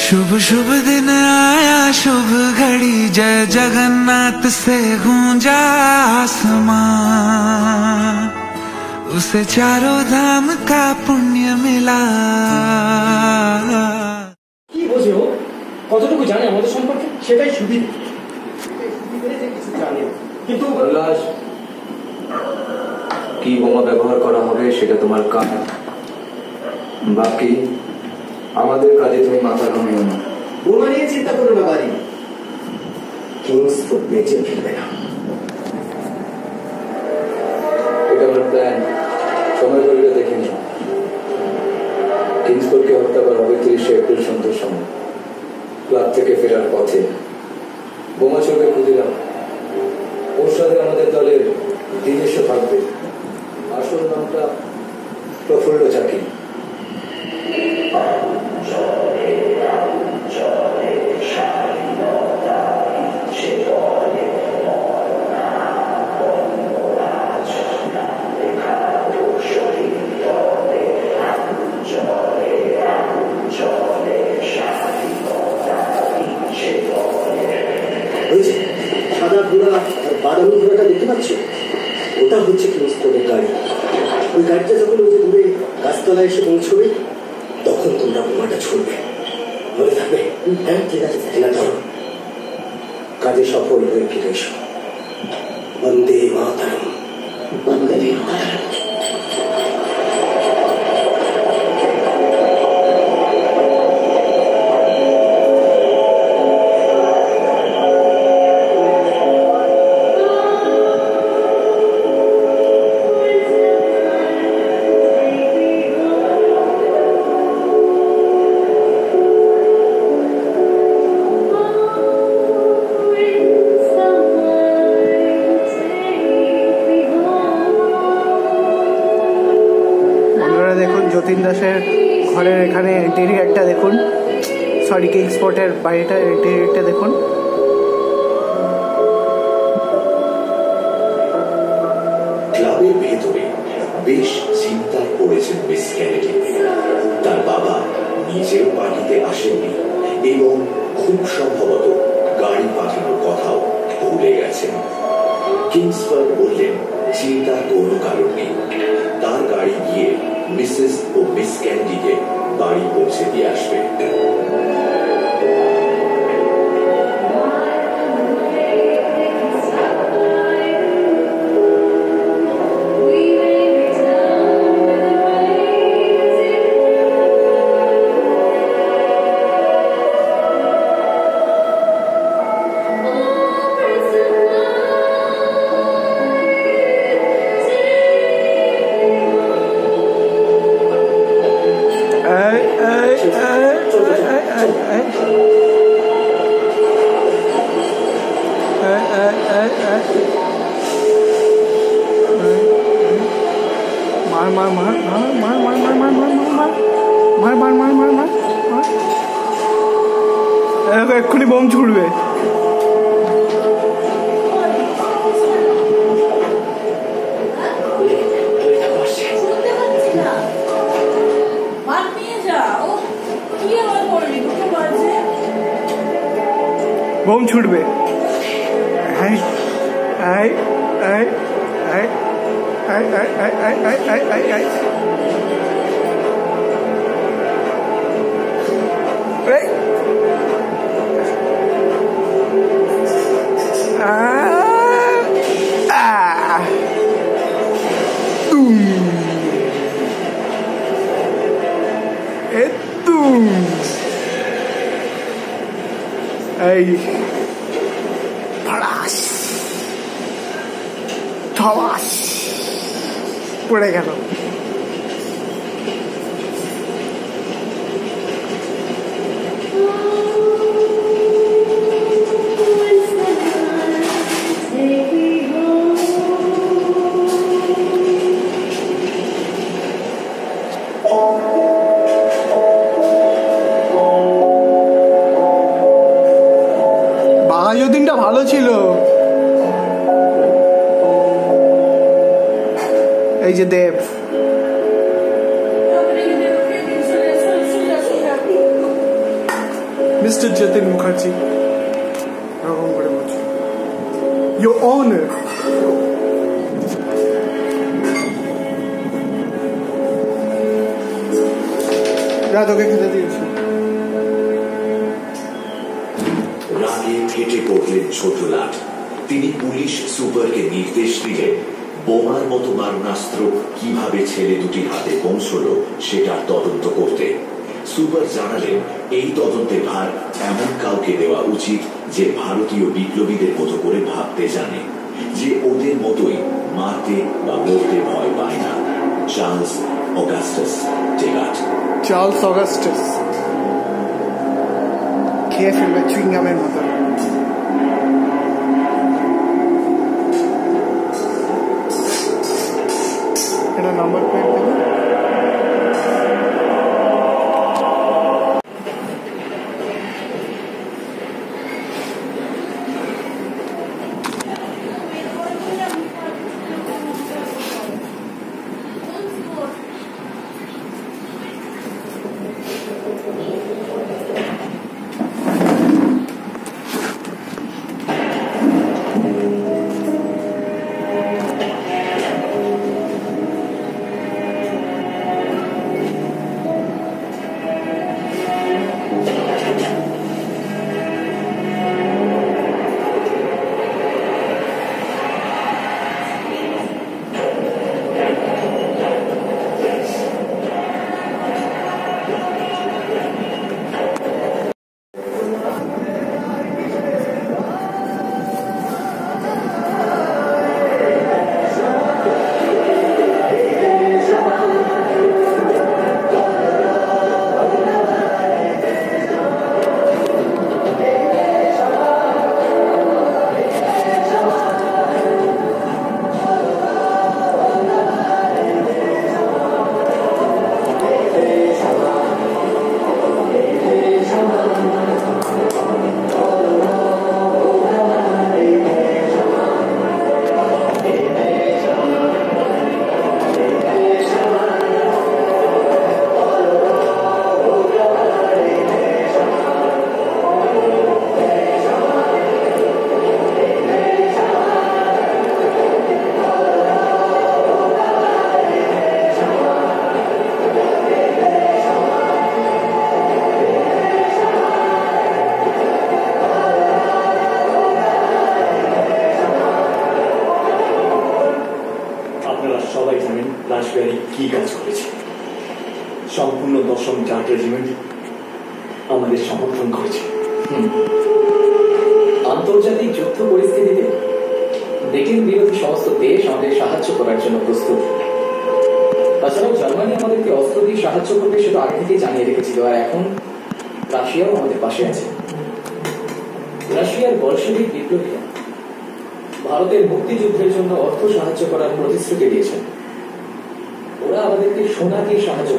शुभ शुभ दिन आया शुभ घड़ी, जय जगन्नाथ से गूंजा आसमां, उसे चारों धाम का पुण्य मिला। কি বোঝে ও? কতটুকু জানে আমাদের সম্পর্কে সেটাই সুবিধে, কিছু জানে কিন্তু উল্লাস, কি বোমা ব্যবহার করা হবে সেটা তোমার কাজ, বাকি আমাদের কাজে তুমি মাথা ঘামিও না। বোমা নিয়ে চিন্তা কোনো ব্যাপারই না, কিংস তো বেঁচে ফিরবে না। এটা আমার প্ল্যান, সময় করে দেখে নি। কিংসফোর্ডকে হত্যা করা হবে 30 এপ্রিল সন্ধ্যার সময়, ক্লাব থেকে ফেরার পথে। বোমা ছড়বে খুঁজিলাম, ওর সাথে আমাদের দলের দিনেশও থাকবে। আসল নামটা প্রফুল্ল চাকি। সাদা ঘোড়া আর বাদামি ঘোড়াটা দেখতে পাচ্ছ, ওটা হচ্ছে কিংসফোর্ডের গাড়ি। ওই গাড়িটা যখন ওই যে দূরে গাছতলায় এসে পৌঁছবে, তখন তোমরা বোমাটা ছুড়বে, মনে থাকবে? হ্যাঁ ঠিক আছে, না ধরো, কাজে সফল হয়ে ফিরে এসো। বন্দে মাতরম, বন্দে মাতরম। দেখুন যতীন দাসের ঘরের এখানে ইন্টেরিয়রটা দেখুন, সরি কিংসফোর্ডের বাড়িটা ইন্টেরিয়রটা দেখুন। ক্লাবের ভেতরে বেশ চিন্তায় পড়েছেন মিস ক্যানেডি। তার বাবা নিজেও পার্টিতে আসেননি এবং খুব সম্ভবত গাড়ি পাঠানোর কথাও ভুলে গেছেন। কিংসফোর্ড বললেন চিন্তার কোনো কারণ নেই, তার গাড়ি গিয়ে মিসেস ও মিস ক্যান্ডিকে বাড়ি পৌঁছে দিয়ে আসবে। এক্ষুনি বোম ছুড়বে। বোম ছুটবে। পড়ে গেল। বাঘাযতীনটা ভালো ছিল। এই যে দেব, মিস্টার যতীন মুখার্জি এরকম করে বলছি ইয়োর অনার রাতকে খেতে দিয়েছি রাগে ফেটে পড়লেন ছোট লাট। তিনি পুলিশ সুপারকে নির্দেশ দিলেন বোমার মতো মারণাস্ত্র কিভাবে ছেলে দুটির হাতে পৌঁছল সেটার তদন্ত করতে। সুপার জানালেন এই তদন্তের ভার এমন কাউকে দেওয়া উচিত যে ভারতীয় বিপ্লবীদের মতো করে ভাবতে জানে, যে ওদের মতোই মারতে বা মরতে ভয় পায় না। Charles Augustus Tegart. Charles Augustus খেয়ে ফেলবে চুইংগামের মতো। এটা নাম্বার প্লেট দেবে। সবাই জানেন রাসবিহারী কি কাজ করেছে। সম্পূর্ণ 10ম জাট রেজিমেন্ট আমাদের সমর্থন করেছে। আন্তর্জাতিক যুদ্ধ পরিস্থিতিতে ব্রিটেন বিরোধী সমস্ত দেশ আমাদের সাহায্য করার জন্য প্রস্তুত। তাছাড়াও জার্মানি আমাদেরকে অস্ত্র দিয়ে সাহায্য করবে সেটা আগে থেকে জানিয়ে রেখেছিল, আর এখন রাশিয়াও আমাদের পাশে আছে। রাশিয়ার বলশেভিক বিপ্লবীরা ভারতের মুক্তিযুদ্ধের জন্য অর্থ সাহায্য করার প্রতিশ্রুতি দিয়েছেন। ওরা আমাদেরকে সোনা দিয়ে সাহায্য